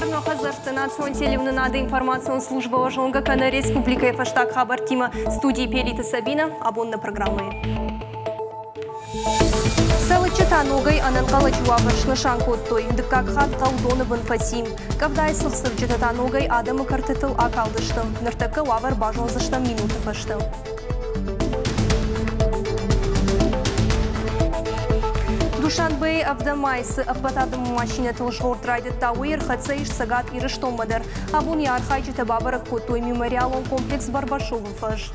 Барно Казахстан телевизионная информационная служба Жонга Кана Республика Фаштаг Хабар Тима студии Пелита Сабина абонна программы. Салычыта ногой ананкала чуаваршны шанкоттой, дыкак хат қалдоны бін фасим. Кавдай сылсырчыта ногой адамы картытыл акалдыштым, ныртакы уавар бажонзыштым минуты фаштым. Душанбе Авдамайсы аппатадым машина тылшғор трайды тауыр хатсайш сагат ирыштомадыр. Абун ярхайчыта бабарак коттой мемориалон комплекс Барбашовы фаж.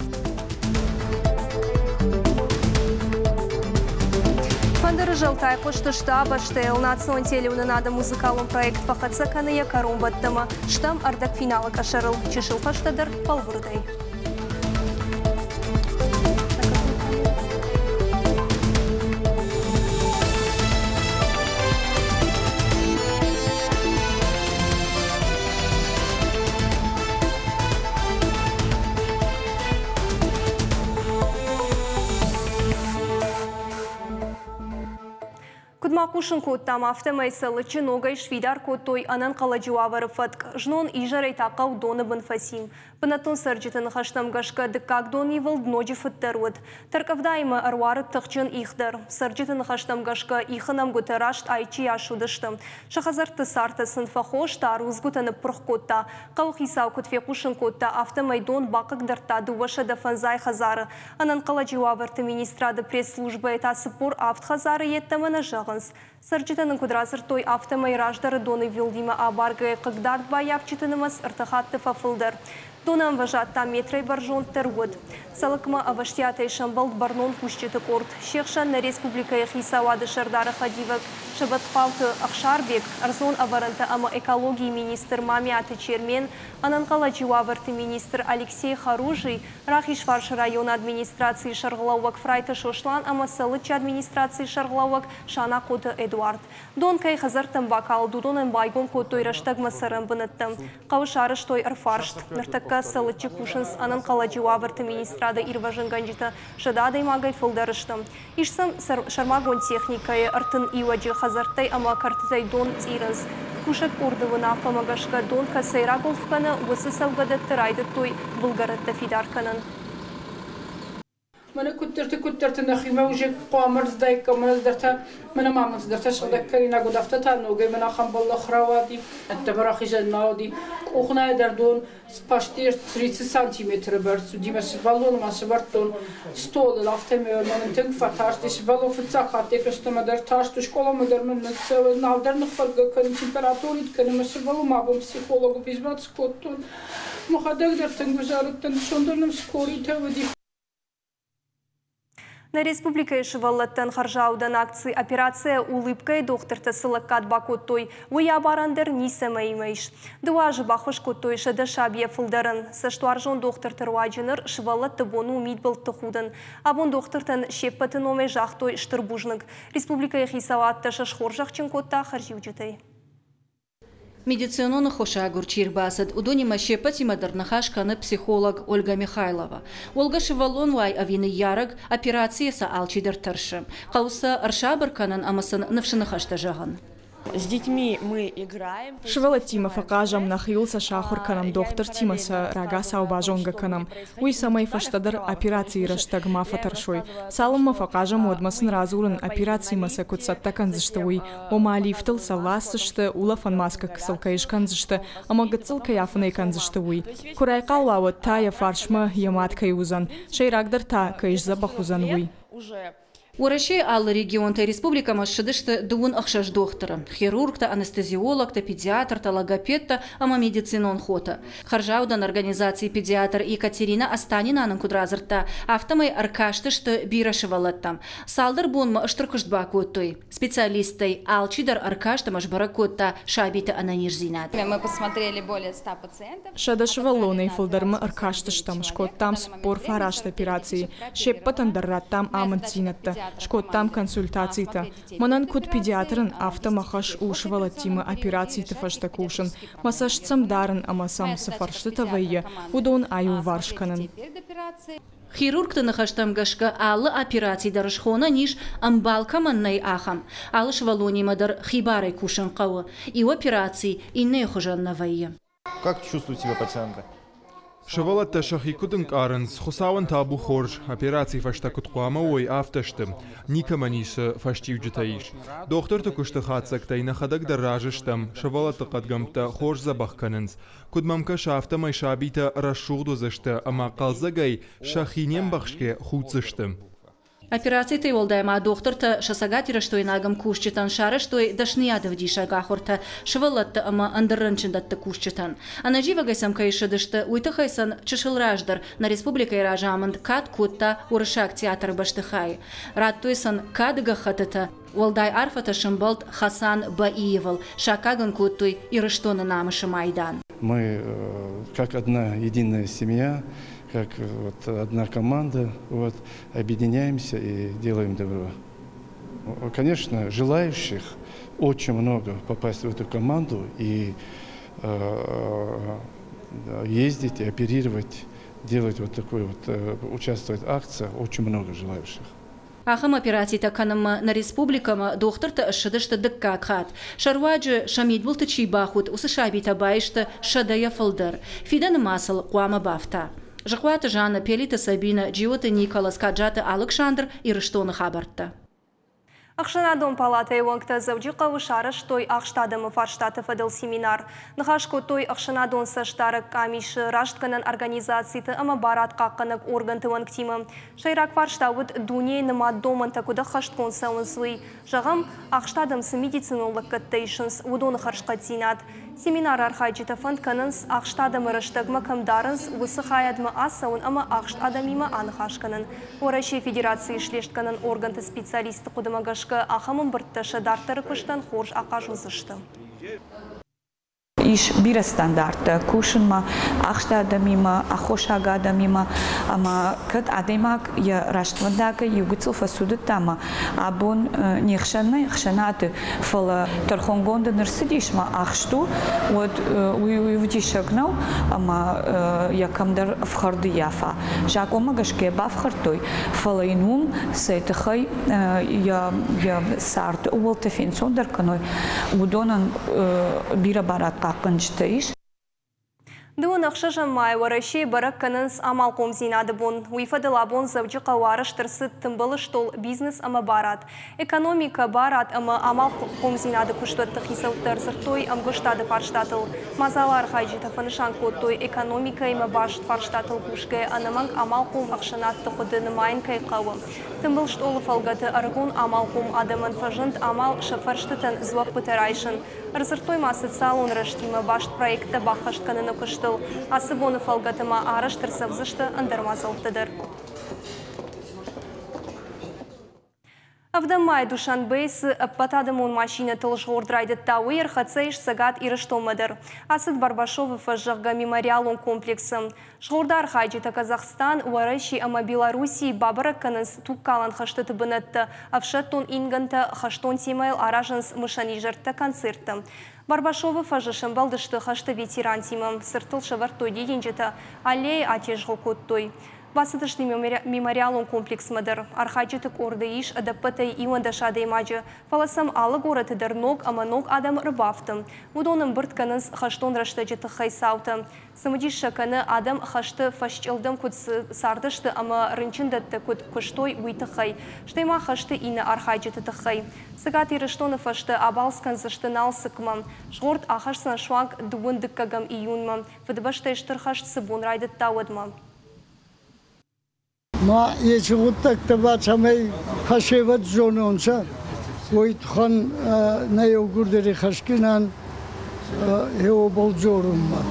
Фандары жылтай қошты штаба штейл национ телевны нада музыкалон проект фахатса каныя каромбаттама. Штам ардак финалы кашарыл. Чешыл фаштадыр палвырдай. Кудмакушын коттам автомайсалы чиногай швидар коттой анан каладжуавары фатк. Жнон ижарай тақау доны бін фасим. Пынатон сарджитын хаштам гашка дыкак дон евыл дноджи фыттарвуд. Таркавдаймы арвары тықчын ихдар. Сарджитын хаштам гашка ихынам гутарашт айчи ашудыштым. Шахазарты сарты сынфахош тарузгу таны пұрх котта. Қауқисау кутфекушын котта автомайдон бақық дартаду вашада фанзай хазары. Анан каладжуаварты министрады пресс-служба этасы пор авт хазары еттамына жағын. Сарджитанын кудразыр той автомайраждары доны вилдима абаргай қығдард баявчитынымыз ыртахатты фафылдар. Донам важатта метрай баржон тергуд. Салыкма аваштиятай шамбалд барнон кушчеты корт. Шехшан на республика Яхисавады Шардары Хадивак, Шабатпалты Ахшарбек, Арзон аваранта ама экологии министр Мамиаты Чермен, Ананкала Чуаварты министр Алексей Харужий, Рахишварш район администрации Шарглауак Фрайта Шошлан, ама Салыча администрации Шарглауак Шана Кота Эдуард. Дон кай хазартам бакал, дудонен байгон котой раштаг масарам бынаттам. Кавышарыш той арфаршт. Салычы кушынс анан каладжуаварты министрада ирважын ганжита шададай магай фылдарыштым. Ишсам шармагон техникай артын иваджи хазартай ама картытай дон тирынс. Кушак ордывына фамагашка дон касайра голфкана уысы савгадатты райды той булгаратта фидарканын. Мене куттерти нахима уже қамырздай камырздарта мене мамыздарта шадак карина гудафта таноге мене хамбалла хравади это барахижа наоди кухная дардон спаштир 30 сантиметр барсу димас баллон мас бартон стол лафтеме мене тек фаташ диш баллон фцахат фештема дар таш ту школа модер мене се навдар нхфарга кан температурит кан мас баллон мабом психологу бизбат скоттон мухадак дартен гузарыттан шондорным скори тавди. На республика Ишеваллаттан харжаудан акции операция улыбкой докторта сылаккат бакоттой уя барандыр нисемеймейш. Дуажы бахыш коттой шада шабия фылдарын. Саштуаржон доктор руаджиныр Шеваллатты бону умид был тахудан. Абон доктортан шеппатын омей жахтой штырбужныг. Республика Яхисаватта шашхор жахчын котта харжиуджетай. Медициноны хоша гурчир басад. Удони машепати мадернахаш каны психолог Ольга Михайлова. Олга Шевалон вай авины яраг операцияса алчидер таршым. Қауса аршабыр канан амасын навшынахашта жағын. С детьми мы играем. Шевала Тима факажам нахилса шахур канам доктор Тимаса рага саубажонга канам. Уй самай фаштадар операции раштаг мафатаршой. Салым факажам одмасын разурын операции маса кутсатта канзыштауй. Ома алифтыл савласышты улафан маска кысылкайыш канзышты. Ама гыцылка яфынай канзыштауй. Курайкаллауы тая фаршма яматкай узан. Шайрагдар та кайыш забахузан уй. Урашей аллы регионта республика машшыдышты дуын ақшаш докторы. Хирургта, анестезиологта, педиатрта, логопедта, ама медицинон хота. Харжаудан организации педиатр Екатерина Астанинаның кудразырта. Автомай аркаштышты бира шевалаттам. Салдар бонма ыштыркыштба коттой. Специалистой алчидар аркашта машбара котта шабита ананирзинат. Мы посмотрели более 100 пациентов. Шада шевалоной фылдарма аркаштыштам шкоттам спор фарашт операции. Шеппатан дарраттам амантзинатта. шкоттам консультациита. Манан куд педиатрын автомахаш ушвала тима операциита фаштакушын. Масашцам дарын амасам сафаршты вайя, удон аю варшканын. Хирургты нахаштам гашка алы операции дарышхона ниш амбалка маннай ахам. Алыш валони мадар хибарай кушан кавы. И операции, и не хожан навайя. Как чувствует себя пациентка? Шавалатта шахикудын карынс, хусаван табу хорж, операции фаштакут қуама ой авташтым, никаманиш фаштивджитаиш. Доктор тукушты хатсактай нахадак дарражыштам, шавалатта қадгамта хорж забахканынс. Кудмамка шафта май шабита расшугду зашты, ама қалзагай шахинем бахшке худзыштым. Операции ты волдайма докторта шасагатира что инагам кушчитан шара что дашниядов диша гахорта швалатта ама андерранчиндатта кушчитан. Ана жива гайсам кайшадышта уйтахайсан чешилраждар на республика иражаманд кат кутта уршак театр баштыхай. Раттуйсан кад гахатата волдай арфата шимбалт Хасан Баиевал шакаган куттуй ирыштона намыша Майдан. Мы как одна единая семья, как вот одна команда, вот, объединяемся и делаем добро. Конечно, желающих очень много попасть в эту команду и ездить, и оперировать, делать вот такой вот, участвовать в акциях, очень много желающих. Ахам операции таканам на республикама докторта шадышта дыккакат. Шарваджи шамид булты чибахут усышабита байшта шадая фалдар. Фидан масал куама бафта. Жахвата Жанна Пелита Сабина Джиота Николас Каджата Александр и Рыштона Хабарта. Ахшанадон палата евангта завджика вышарыш той ахштадамы фарштаты фадыл семинар. Нахашко той ахшанадон саштарык камиш раштканан организацийты ама барат какканак органты вангтима. Шайрак фарштавыт дуне нама доманта куда хашткон сауын свой. Жағам ахштадамсы медицинолог каттейшынс удоны харшкатзинат. Семинар архайджита фандканынс ахштадамы раштагма камдарынс высыхаядмы асауын ама ахшт адамима анхашканын. Ораши федерации шлештканын органты специалисты кудымагашка ахамын біртташы дартары күштан хорж ақажузышты. Иш бира стандарта кушанма ахшта адамима ахошага адамима ама кад адемак я раштвандака югцу фасудутама абон нехшанаты фала тархонгонда нерсидишма ахшту вот уйвдишагнау ама якамдар вхарды яфа жакома гашке бафхартой фала инум сайтахай я сарт уолтефинсондер каной удонан бира баратка Дуын ақшажан май вараши барак канынс амал комзинады бон. Уйфадылабон завджи қаварыш тырсы тымбылы штол бизнес ама барат. Экономика барат ама амал комзинады күштатты хисауттар зыртой амгыштады фарштатыл. Мазалар хайджита фанышан коттой экономика има башт фарштатыл күшке анаманг амал ком ақшанатты құдыны майын кайқауы. Тымбыл штолы фалгаты аргон амал ком адамын фажынт амал шафарштытын звак пытарайшын. Разыртой социалон раштима башт проекта бахашт канына күштыл. Асыбоны фалгатыма арыштыр савзышты андырмазылтыдыр. Авдамай Душанбейсы патадымон машина тылыш ордрайды тауыр хацейш сагат ирыштомадыр. Асыд Барбашовы фажжағға мемориалон комплексым. Шғордар хайджита Казахстан, Уараши ама Белоруссии бабыры канынс туккалан хаштыты бынатты. Авшаттон инганта хаштон темайл аражынс мышани жартта концертты. Барбашовы фажышын балдышты хашты ветеран тимам. Сыртыл шавартой дегенжеті аллей атежғо коттой. Басытышты мемориалон комплекс мадыр. Архайчытык орды иш адаппатай ивандашады имаджы. Фаласам алы горатыдыр ног ама ног адам рыбафтым. Удоным бұртканынс хаштон раштаджыты хайсауты. Самадиш шаканы адам хашты фашчылдым куд сардышты ама рынчындатты куд куштой уйты хай. Штайма хашты ины архайчыты хай. Сагат ирыштоны фашты абалскан заштынал сыкмам. Жғорт ахашсан шуанг дугындыккагам июнмам. Фыдбаштай штырхаш сыбун райды тауадмам. Ма ечі ғуттакты бачамай хашеват зоны онса, ойт-хан найо гурдері хашкинан ео бол зорым ма.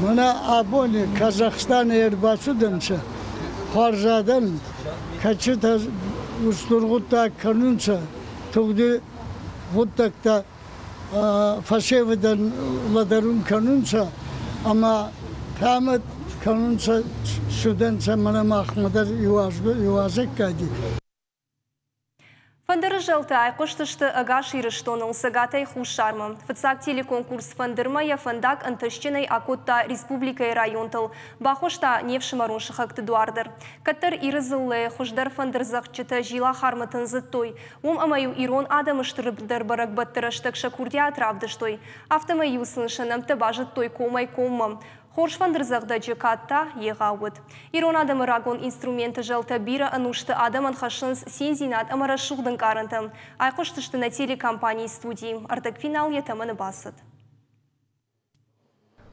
Мына абоне Казахстан ербасыдынса, харжадан качыта устурғутта канунса, тұғды ғуттакта фашевадан ладарун канунса, ама тамат kanunsa şudan samana mahmudar yuvazık kaydı. Фандыры жылты айқыштышты ағаш ирыштонын сагатай хушармы. Фыцак телеконкурс фандырмая фандак антышчиной акотта республикай районтыл. Бахошта невшимарун шахакты дуардыр. Каттар ирызылы хушдар фандырзақчыты жила хармытын зыттой. Амаю ирон адамыштырыбдар барак баттырыштык шакурдия атравдыштой. Автомаю сыншынам табажыт той комай коммам. Хорш фандырзақда жекатта еғауыд. Ирон адамы рагон инструменты жалта бира анушты адаман хашынс сензинат амара шуғдың карантым. Айқыштышты на телекомпании студии. Артак финал етаманы басыд.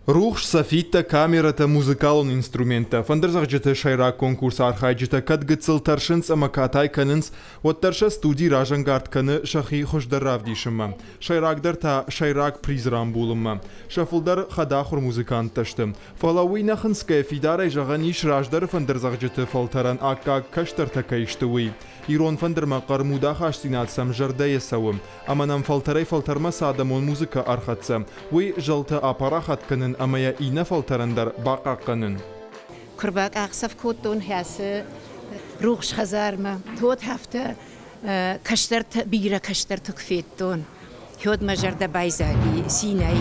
Рух, софита, камерата, музыкалон инструмента. Фандырзақ жыты шайрак конкурс архай жыты кадгыцыл таршынс амакатай канынс, оттарша студий ражангард каны шахи хошдаррав дишымма. Шайракдар та шайрак призрам булымма. Шафулдар хадахур музыкант таштым. Фалауинахынская фидарай жағаниш раждар фандырзақ жыты фалтаран акка каштар такайштуи. Ирон фандырма қармуда хаштинатсам жардая сауым. Аманам фалтарай фалтарма садамон музыка архатсам. Уи жалты апарахат канын амая ина фалтарандар бақа канын. Курбак ақсав коттон хәсі руғш хазарма. Тот хафта каштар бира каштар тукфеттон. Хёд мажарда байзаги синай.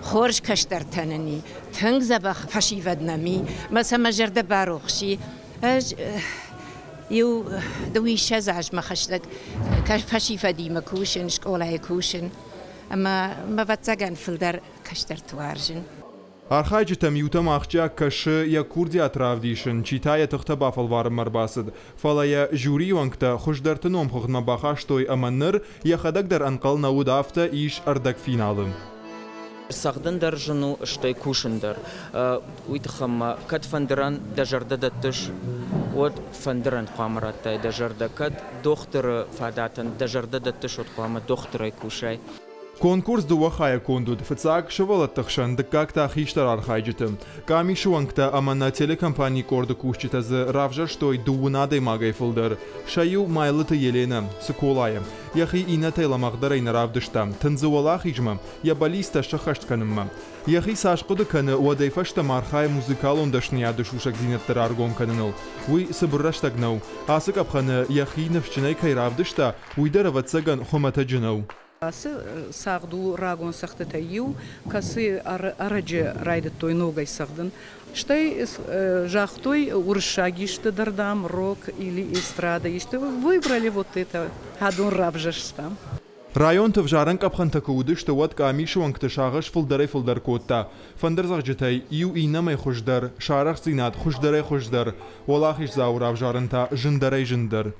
Хорш каштар танани. Тынг забах фашиваднами. Маса мажарда барухши. يو دوي شزاج ما خشلك كفشي فدي ما كوشن شكولا كوشن أما ما بتسجن في الدار كشتر توارجن Архайчы тамюта махча кашы я курди атравдишын, читая тахта бафалварым марбасыд. Фалая жюри вангта хуждартын омхугна бахаштой аманныр, я хадагдар анкал наудафта иш ардак финалым. Сағдын даржыну штай кушындар. Уйтхам кат фандыран дажарда даттыш, от фандыран қамыраттай дажарда кат дохтыры фадатын дажарда даттыш от қамы дохтырай кушай. Конкурс дуахая кондуд, фцак шавалаттахшан дакакта хиштар архайджитым. Ками шуангта амана телекомпании корда кушчита за равжа штой дуунадой магай фылдар. Шаю майлыты Елена, сыколаем. Яхи ина тайла мағдарай наравдыштам. Танзуала хижмам, я балиста шахаштканымма. Яхи сашқуды каны уадайфашта мархай музыкалон дашния шушак зинеттар аргон каныныл. Уй сыбырраштагнау. Асык апханы яхи навчинай кайравдышта, уйдара ватсаган хомата джинау. Касы сағду рагон сақтыта ю, касы араджы райды той ногай сағдын. Штай жахтой уршагишты дардам, рок или эстрада. Выбрали вот это, адон равжашта. Район тывжаран капхан такуды, что вот камишуанг тышагыш фулдарай фулдар котта. Фандырзақ жытай, ию инамай хуждар, шарах зинат хуждарай хуждар. Олахиш заурав жаранта жындарай жындар.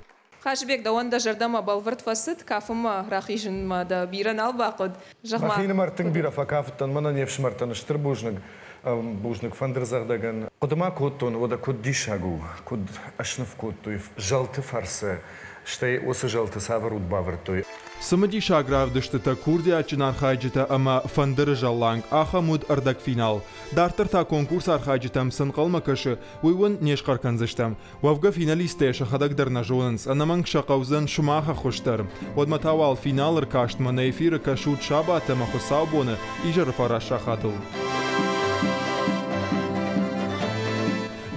Хашбек да онда жардама балвард фасыт, кафыма рахижын ма да биран албақыд. Рахины мартын бира факафтан, мана невш мартан штыр бужныг фандырзағдаган. Кодыма коттон, ода код дишагу, код ашныв коттуев, жалты фарсы, штай осы жалты саварут бавыртой. Самади шагравдышты курди ачин архайджита ама фандыры жалланг, ахамуд ардак финал. Дартыр та конкурс архайджитам сынқалма кашы, уйвын нешқарканзыштам. Вавга финалисты шахадагдар нажонынс, анаманг шақаузан шумаха хуштар. Одматавал финалыр каштма на эфиры кашут шаба атама хусаубоны и жарфара шахатыл.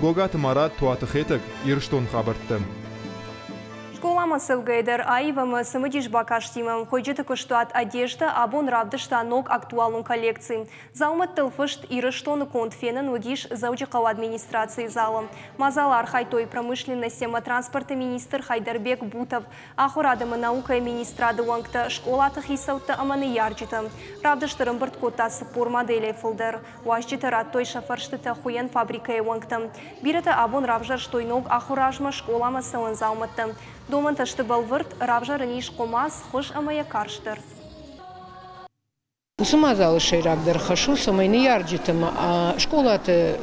Гогат марат туатыхетак ирштон хабарттым. Школама сылгайдар айвамы сымыдиш бакаштимам, хойджеты кыштуат одежда, абон равдышта ног актуалун коллекции. Залмат тылфышт ирыштоны контфенын удиш заучикау администрации залым. Мазалар хайтой промышленности транспорта министр Хайдарбек Бутов, ахурадымы наука министрады уангта школаты хисауты аманы ярджиты. Равдыштырым бұрткота сыпор моделей фылдар. Уажджиты раттой шафарштыты хуен фабрикай уангты. Бираты абон равжар штой ног ахуражма школама сылын залматты. Доман ташты балвырт, равжары ниш комас, хош амая карштыр. Усымазалы шайрагдар хашу, самайны ярджитым, а школаты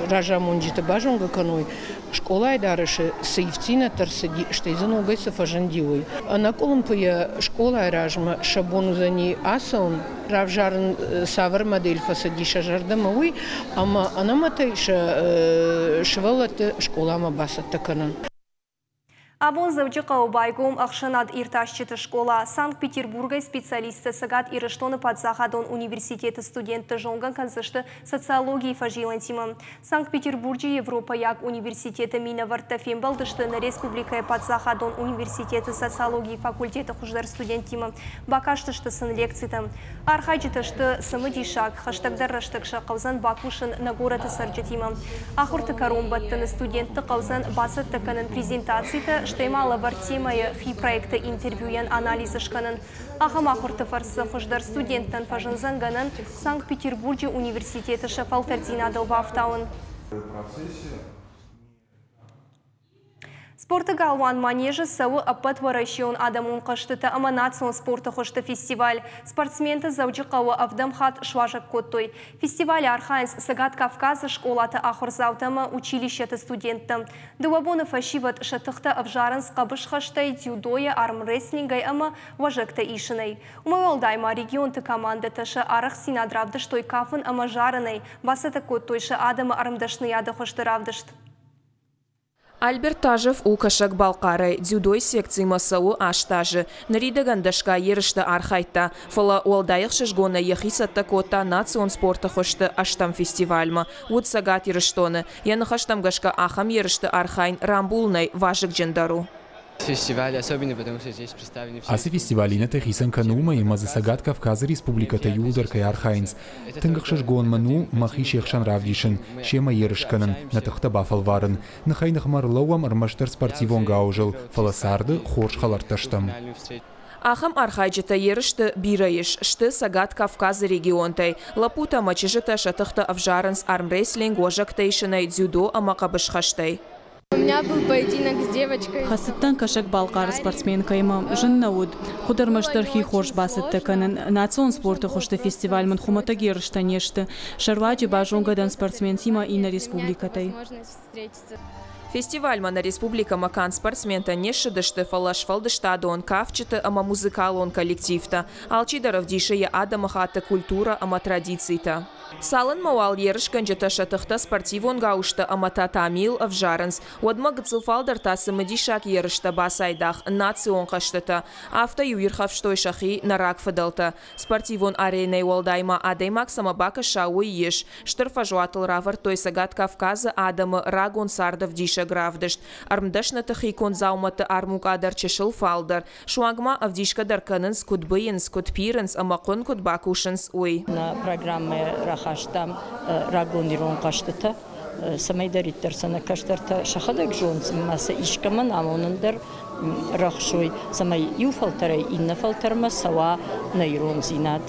ражамонджиты бажонга каной, школай дарышы саевцина тарсади, что из-за ногой сафажандивой. А на колумпая школа ражма шабону за ней асаун, равжарын савар модель фасади шажардамовой, ама анаматайша швалаты школама басат таканан. Абон завджика обайгом ахшанад ирташчита школа Санкт-Петербурга специалисты сагат ирыштоны Падзахадон университеты студенты жонган концешты социологии фажилантима. Санкт-Петербурге Европа як университеты Минаварта фембалдышты на республика Падзахадон университеты социологии факультеты хуждар студентима. Бакаштышты сын лекцитам. Архаджитышты самыдишак хаштагдар раштыкша қавзан бакушын на город сарджетима. Ахурты карумбаттыны студентты қавзан басыт тыканын презентацията Штеймала вартимая хи проекта интервьюян анализы шканын. Ахамахурты фарсы хуждар студенттан фажынзанганын Санкт-Петербурге университеты шафалтардина дылбафтауын. Спорты галван манежы сауы апат варащион адамун қаштыта аманацион спорты хошты фестиваль. Спортсменты завджықауы авдамхат шважак коттой. Фестиваль Архайнс Сагат Кавказа школаты ахурзаутама училищеты студентты. Дуабоны фашиват шатыхта авжаранс қабыш хаштай дзюдоя армрестлингай ама важакта ишынай. Умавалдайма регионты команды ташы арах синадравдыштой кафын ама жарынай. Басыты коттойшы адамы арымдашны яды хошты равдышт. Альберт Тажев у кашак балқары дзюдой секции масауы аштажы. Наридаган дашка ерішті архайтта. Фала уалдайық шышгона ехисатта кота национ спорта хошты аштам фестивальма. Уд сагат еріштоны. Яны хаштам гашка ахам ерішті архайн рамбулнай важык джендару. Фестиваль особенный, потому что здесь представлены все... Аси фестивалината хисан канума и мазы Сагат Кавказа республиката юлдаркай архайнс. Тынгахшаш гон ману махи шехшан равдишин, шема ерышканын, натыхта бафалварын. Нахайнах марлауам армаштар спортивон гаужыл, фаласарды хорш халарташтам. Ахам архайджета ерышты бирайыш, шты Сагат Кавказа регионтай. Лапута мачыжыта шатыхта авжаранс армрестлинг ожактайшынай дзюдо амакабышхаштай. У меня был поединок с девочкой. Хасыттан кашак балқары спортсменкайма жыннауд. Худармаштархи хорш басытты канын национ спорты хошты фестиваль мын хумата герышта нешты. Шарваджи бажонгадан спортсмен-тима и на республикатай. Фестиваль на республика макан спортсмента нешыдышты фалашфалдыштадон кавчыты ама музыкалон коллективта. Алчидаров дишая адамахата культура ама традицийта. Салын мауал ерышкан жета шатыхта спортивон гаушта амата тамил авжаранс. Уадма гыцылфалдар тасымы дишак ерышта басайдах национ қаштыта. Авта юирхавштой шахи нарак фадалта. Спортивон аренай уалдайма адаймак самабака шауы еш. Штырфа жуатыл равар той Сагат Кавказа адамы рагон сардов диша гравдышт. Армдашна тахикон зауматы армук адар чешыл фалдар. Шуагма авдишка дарканынс кудбыйынс кудпирынс амакон кудбакушынс уй. На программе Хаштам рагонирон каштыта самайдариттер сана каштарта шахадак жонс маса ишкаман амонындыр рахшой самай юфалтарай инна фалтарма сава найрон зинат.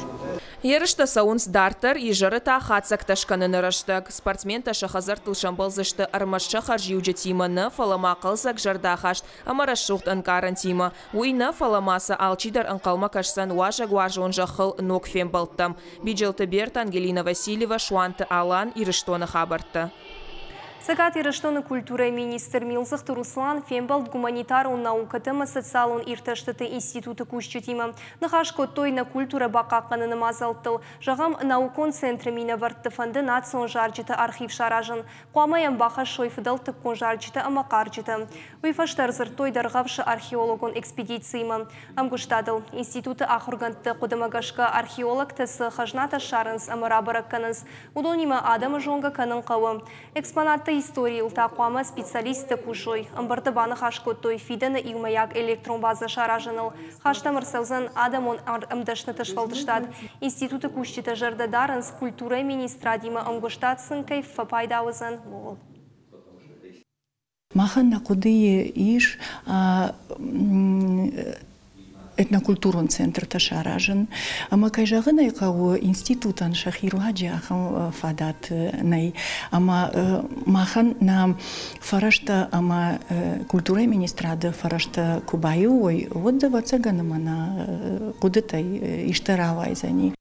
Ерышта саунс дартар и жарыта хацак ташканын ыраштак. Спортсмен таша хазар тылшамбалзышты армашча харжиуджа тиманы фалама қылзак жардахашт амарашухт анкаран тима. Уйна фаламаса алчидар анкалма кашсан важа-гуажон жахыл нокфем балтам. Биджелты Берт, Ангелина Васильева, Шуанты Алан и Рыштона Хабарта. Сагат ирыштоны культура министр Милзахты Руслан фембалт гуманитарун наукатыма социалун ирташтыты институты кушчетима. Нахашко той на культура бақаққанын мазалттыл. Жағам наукон центры мина вартты фанды национ жарджыты архив шаражын. Қуамаян бақа шойфыдал тыккон жарджыты амақарджыты. Уйфаштар зыртой дарғавшы археологон экспедицийма. Амгуштадыл. Институты ахурганты қудымагашка археолог тысы хажната шарынс амарабаракканынс. Удонима адамы жонга канын қауы. Экспонатты истории ултақуама специалисты кушой. Амбарды баны хашкоттой фиданы илмаяк электрон база шаражыныл. Хаштамыр саузан адамон амдашны тышвалдыштад. Институты кушчита жардадарынс культура министрадима амгуштадсын кайфа пайдауызан бол. Махан накудые иш этнокультурный центр ташаражен. Ама кайжагы найкау институтан шахируаджи ахам фадат най. Ама махан на фарашта ама культура министрада фарашта кубаюой вот да вацаганама на кудытай иштаравай за ней.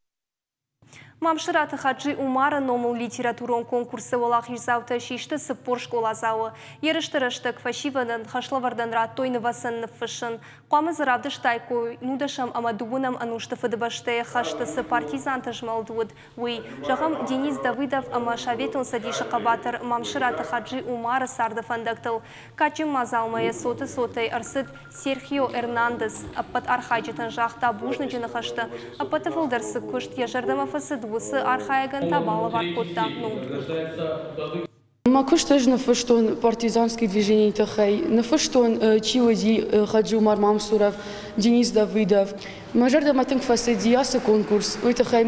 Мамшыраты хаджи умара номул литературон конкурсы олақ ирзауты шишті сыппор школазауы. Еріштіріштік фашивадан хашлавардан раттойны васын фышын. Қамыз равды штайкой нудашам амадубунам анушты фыдыбашты хаштысы партизан тажмалдуд. Уй, жағам Денис Давыдов ама шаветон садиші қабатыр мамшыраты хаджи умара сарды фандактыл. Качым мазалмая соты-соты арсыд Серхио Эрнандес аппат архайчытын жақта бужны жыны хашты. Аппаты фылдарсы күшт ежардама фасыд высы архаяган табалы варкотта ноутбук. Макуштаж на фаштон партизанский движение тахай, на фаштон Чилази Хаджи Умар Мамсуров, Денис Давыдов. Мажарда матынг фасадиясы конкурс, ой тахай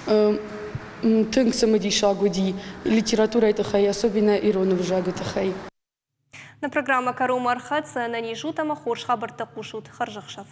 тынг самади шагуди, литература тахай, особенно Иронов жагу тахай. На программа Кару Мархаца на нижу там охош хабарта кушут Харжахшав.